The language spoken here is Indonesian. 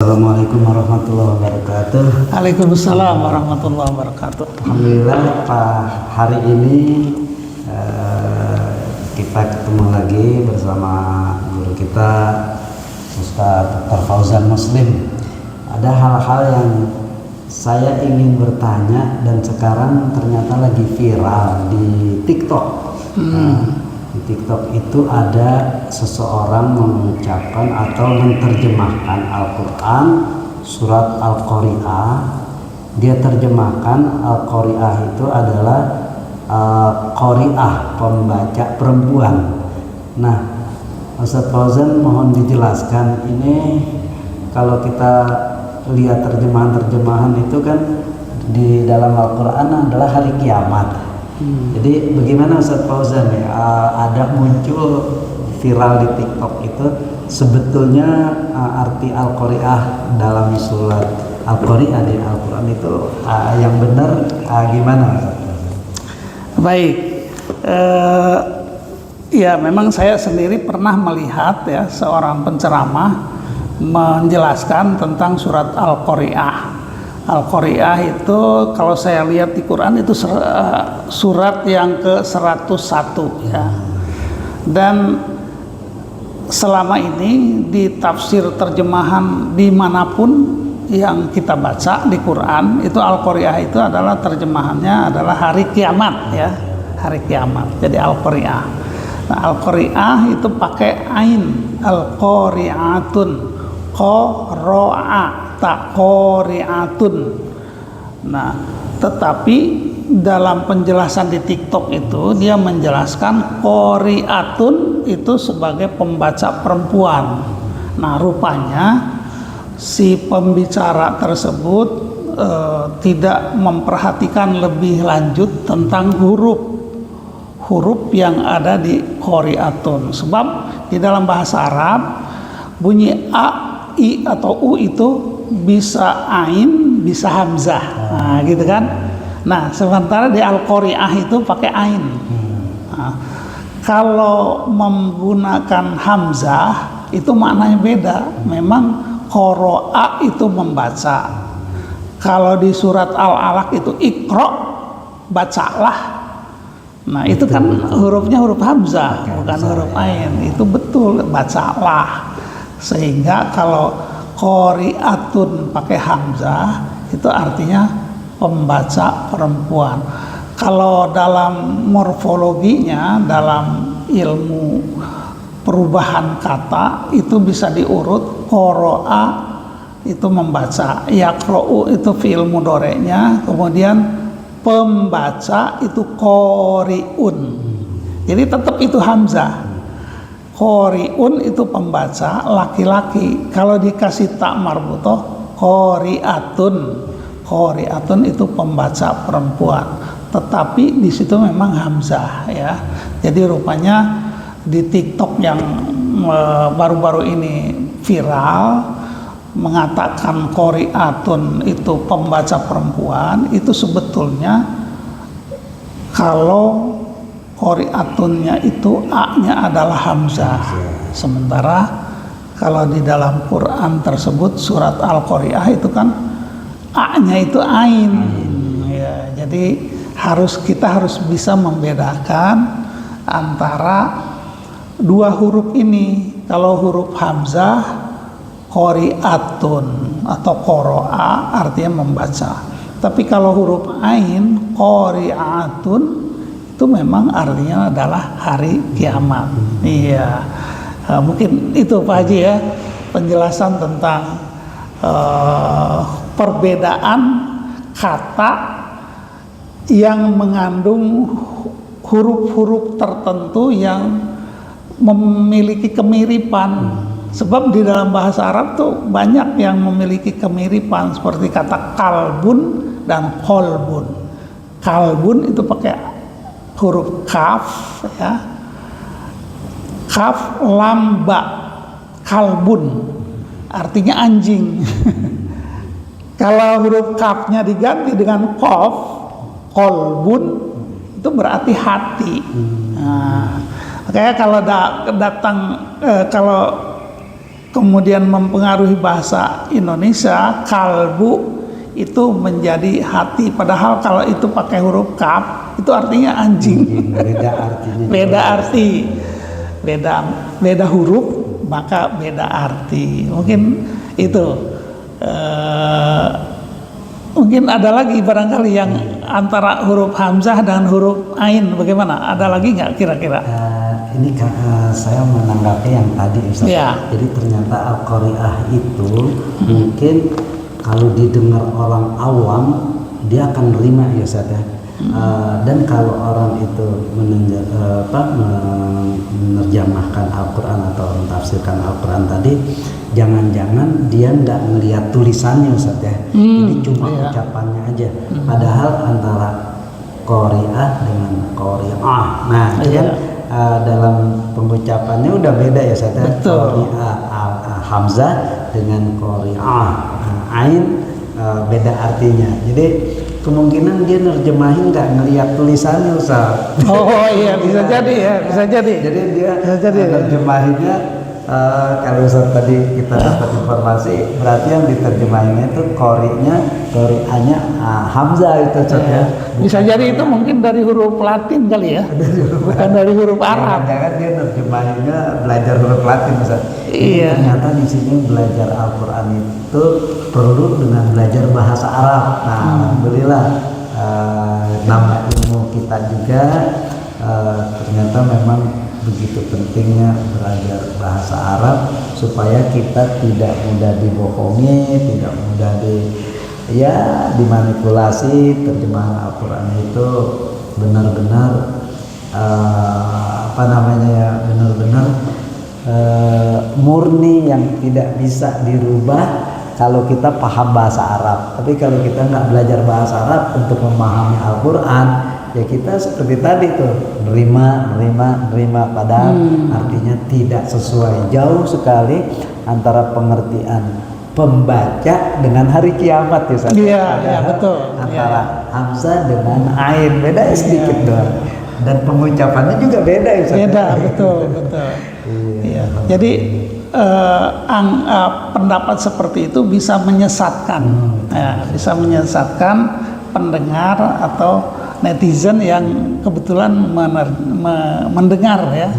Assalamualaikum warahmatullahi wabarakatuh. Waalaikumsalam warahmatullahi wabarakatuh. Alhamdulillah Pak, hari ini kita ketemu lagi bersama guru kita Ustaz Dr. Fauzan Muslim. Ada hal-hal yang saya ingin bertanya dan sekarang ternyata lagi viral di TikTok. Di TikTok itu ada seseorang mengucapkan atau menerjemahkan Al-Quran surat Al-Qari'ah. Dia terjemahkan Al-Qari'ah itu adalah Qari'ah, pembaca perempuan. Nah, Ustaz Fauzan mohon dijelaskan, ini kalau kita lihat terjemahan-terjemahan itu kan di dalam Al-Quran adalah hari kiamat. Jadi bagaimana Ustaz Fauzan ya, ada muncul viral di TikTok itu sebetulnya arti Al-Qari'ah dalam surat Al-Qari'ah di Al-Quran itu yang benar gimana Ustaz? Baik, ya memang saya sendiri pernah melihat ya seorang penceramah menjelaskan tentang surat Al-Qari'ah. Al-Qari'ah itu kalau saya lihat di Quran itu surat yang ke-101 ya. Dan selama ini di tafsir terjemahan dimanapun yang kita baca di Quran itu Al-Qari'ah itu adalah terjemahannya adalah hari kiamat ya, hari kiamat. Jadi Al-Qari'ah. Nah, Al-Qari'ah itu pakai ain, Al-Qari'atun, Qara'a, tak qari'atun. Nah, tetapi dalam penjelasan di TikTok itu dia menjelaskan qari'atun itu sebagai pembaca perempuan. Nah, rupanya si pembicara tersebut tidak memperhatikan lebih lanjut tentang huruf yang ada di qari'atun. Sebab di dalam bahasa Arab bunyi a, i atau u itu bisa ain, bisa hamzah, nah, gitu kan. Nah, sementara di Al-Qari'ah itu pakai ain. Nah, kalau menggunakan hamzah itu maknanya beda. Memang qara'a itu membaca. Kalau di surat Al-Alaq itu iqra, bacalah. Nah, itu kan hurufnya huruf hamzah, bukan huruf ain. Itu betul, bacalah. Sehingga kalau qari'atun pakai hamzah itu artinya pembaca perempuan. Kalau dalam morfologinya, dalam ilmu perubahan kata itu bisa diurut. Qara'a itu membaca, yaqra'u itu fi'il mudhari'nya, kemudian pembaca itu qari'un. Jadi tetap itu hamzah. Qari'un itu pembaca laki-laki. Kalau dikasih tak marbutoh, qari'atun. Qari'atun itu pembaca perempuan. Tetapi di situ memang hamzah ya. Jadi rupanya di TikTok yang baru-baru ini viral mengatakan qari'atun itu pembaca perempuan, itu sebetulnya kalau qari'atunnya itu a-nya adalah hamzah. Sementara kalau di dalam Quran tersebut surat Al-Qari'ah itu kan a-nya itu ain. Ya, jadi kita harus bisa membedakan antara dua huruf ini. Kalau huruf hamzah qari'atun atau qara'a artinya membaca. Tapi kalau huruf ain qari'atun itu memang artinya adalah hari kiamat. Iya, mungkin itu Pak Haji ya penjelasan tentang perbedaan kata yang mengandung huruf-huruf tertentu yang memiliki kemiripan. Sebab di dalam bahasa Arab tuh banyak yang memiliki kemiripan seperti kata kalbun dan kolbun. Kalbun itu pakai huruf kaf ya, kaf lam ba, kalbun artinya anjing. Kalau huruf kafnya diganti dengan qaf, kolbun itu berarti hati. Nah, makanya kalau datang kalau kemudian mempengaruhi bahasa Indonesia, kalbu itu menjadi hati, padahal kalau itu pakai huruf kaf itu artinya anjing. Beda artinya. Beda arti, beda huruf maka beda arti. Mungkin itu mungkin ada lagi barangkali yang antara huruf hamzah dan huruf ain, bagaimana? Ada lagi nggak kira-kira? Ini saya menanggapi yang tadi Ustaz. Ya. Jadi ternyata Al-Qari'ah itu mungkin kalau didengar orang awam dia akan nerima ya Ustaz ya. Dan kalau orang itu menerjemahkan Al-Quran atau mentafsirkan Al-Quran tadi, jangan-jangan dia nggak ngelihat tulisannya Ustaz ya. Jadi cuma ucapannya aja. Padahal antara Qari'ah dengan Qari'ah. Nah, dia dalam pengucapannya udah beda ya Ustaz ya. Qari'ah hamzah dengan Qari'ah ain beda artinya. Jadi kemungkinan dia nerjemahin nggak ngelihat tulisannya Ustaz. Oh iya, bisa jadi ya, bisa jadi. Jadi dia nerjemahinnya kalau Ustaz tadi kita dapat informasi, berarti yang diterjemahinnya itu Qari'ahnya hamzah itu Ustaz ya. Bisa jadi itu mungkin dari huruf Latin kali ya. Bukan dari huruf Arab. Jangan dia nerjemahinnya belajar huruf Latin Ustaz. Iya. Ternyata di sini belajar Al-Qur'an itu perlu dengan belajar bahasa Arab. Nah, alhamdulillah nama ilmu kita juga ternyata memang begitu pentingnya belajar bahasa Arab supaya kita tidak mudah dibohongi, tidak mudah dimanipulasi. Terjemahan Al-Qur'an itu benar-benar benar-benar murni yang tidak bisa dirubah kalau kita paham bahasa Arab. Tapi kalau kita nggak belajar bahasa Arab untuk memahami Al-Quran, ya kita seperti tadi tuh nerima padahal artinya tidak sesuai. Jauh sekali antara pengertian pembaca dengan hari kiamat ya Ustaz. Iya, betul. Antara hamzah dengan ain beda sedikit doang. Dan pengucapannya juga beda ya Ustaz. Beda, betul. Iya. Jadi pendapat seperti itu bisa menyesatkan, bisa menyesatkan pendengar atau netizen yang kebetulan mendengar ya.